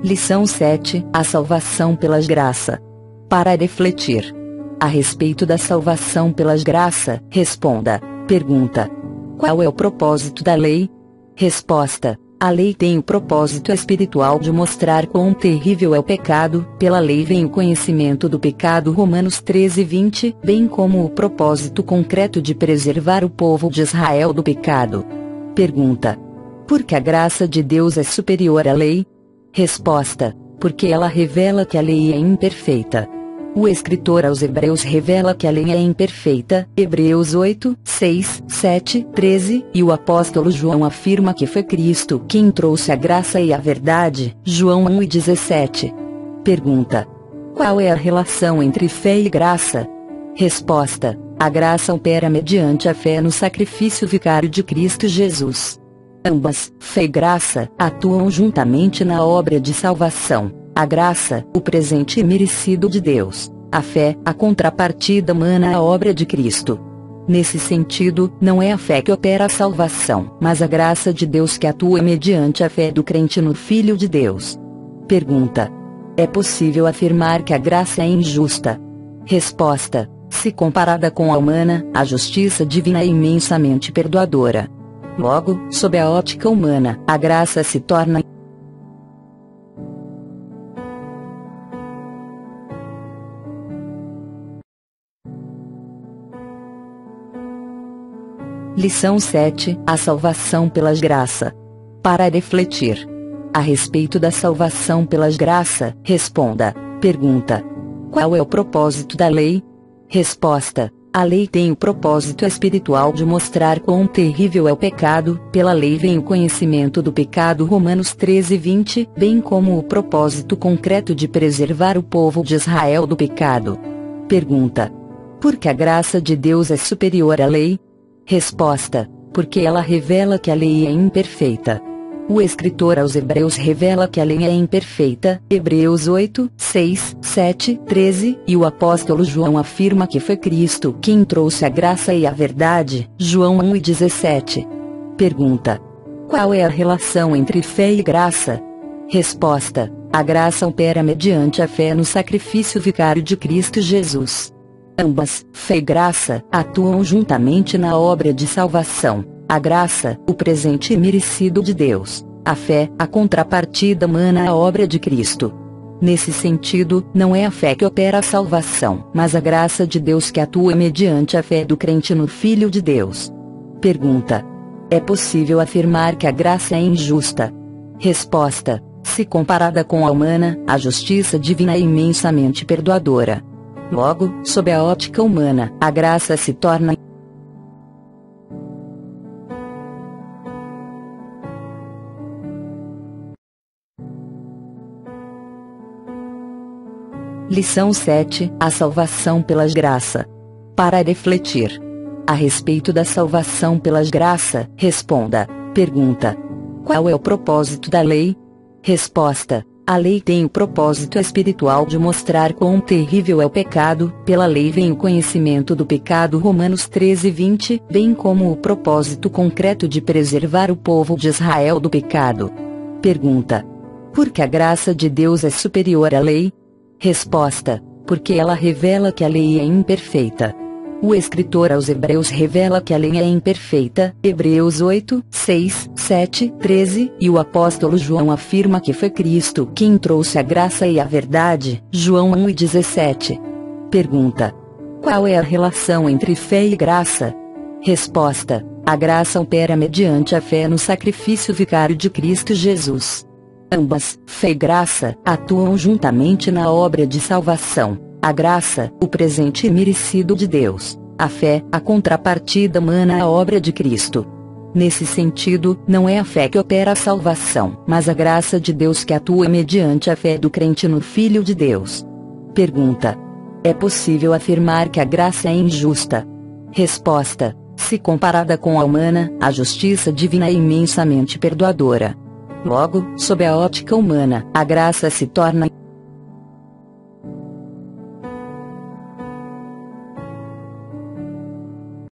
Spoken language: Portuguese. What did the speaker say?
Lição 7: A salvação pelas graça. Para refletir a respeito da salvação pelas graça, responda. Pergunta: qual é o propósito da lei? Resposta: a lei tem o propósito espiritual de mostrar quão terrível é o pecado. Pela lei vem o conhecimento do pecado, Romanos 13:20, bem como o propósito concreto de preservar o povo de Israel do pecado. Pergunta: por que a graça de Deus é superior à lei? Resposta: porque ela revela que a lei é imperfeita. O escritor aos Hebreus revela que a lei é imperfeita, Hebreus 8, 6, 7, 13, e o apóstolo João afirma que foi Cristo quem trouxe a graça e a verdade, João 1:17. Pergunta: qual é a relação entre fé e graça? Resposta: a graça opera mediante a fé no sacrifício vicário de Cristo Jesus. Ambas, fé e graça, atuam juntamente na obra de salvação. A graça, o presente imerecido de Deus. A fé, a contrapartida humana à obra de Cristo. Nesse sentido, não é a fé que opera a salvação, mas a graça de Deus que atua mediante a fé do crente no Filho de Deus. Pergunta: é possível afirmar que a graça é injusta? Resposta: se comparada com a humana, a justiça divina é imensamente perdoadora. Logo, sob a ótica humana, a graça se torna Lição 7: A salvação pelas graça. Para refletir a respeito da salvação pelas graça, responda. Pergunta: qual é o propósito da lei? Resposta: a lei tem o propósito espiritual de mostrar quão terrível é o pecado. Pela lei vem o conhecimento do pecado, Romanos 13:20, bem como o propósito concreto de preservar o povo de Israel do pecado. Pergunta: por que a graça de Deus é superior à lei? Resposta: porque ela revela que a lei é imperfeita. O escritor aos Hebreus revela que a lei é imperfeita, Hebreus 8, 6, 7, 13, e o apóstolo João afirma que foi Cristo quem trouxe a graça e a verdade, João 1:17. Pergunta: qual é a relação entre fé e graça? Resposta: a graça opera mediante a fé no sacrifício vicário de Cristo Jesus. Ambas, fé e graça, atuam juntamente na obra de salvação. A graça, o presente imerecido de Deus. A fé, a contrapartida humana à obra de Cristo. Nesse sentido, não é a fé que opera a salvação, mas a graça de Deus que atua mediante a fé do crente no Filho de Deus. Pergunta: é possível afirmar que a graça é injusta? Resposta: se comparada com a humana, a justiça divina é imensamente perdoadora. Logo, sob a ótica humana, a graça se torna Lição 7: A salvação pelas graça. Para refletir a respeito da salvação pelas graça, responda. Pergunta: qual é o propósito da lei? Resposta: a lei tem o propósito espiritual de mostrar quão terrível é o pecado. Pela lei vem o conhecimento do pecado, Romanos 13:20, bem como o propósito concreto de preservar o povo de Israel do pecado. Pergunta: por que a graça de Deus é superior à lei? Resposta: porque ela revela que a lei é imperfeita. O escritor aos Hebreus revela que a lei é imperfeita, Hebreus 8, 6, 7, 13, e o apóstolo João afirma que foi Cristo quem trouxe a graça e a verdade, João 1:17. Pergunta: qual é a relação entre fé e graça? Resposta: a graça opera mediante a fé no sacrifício vicário de Cristo Jesus. Ambas, fé e graça, atuam juntamente na obra de salvação. A graça, o presente imerecido de Deus. A fé, a contrapartida humana à obra de Cristo. Nesse sentido, não é a fé que opera a salvação, mas a graça de Deus que atua mediante a fé do crente no Filho de Deus. Pergunta: é possível afirmar que a graça é injusta? Resposta: se comparada com a humana, a justiça divina é imensamente perdoadora. Logo, sob a ótica humana, a graça se torna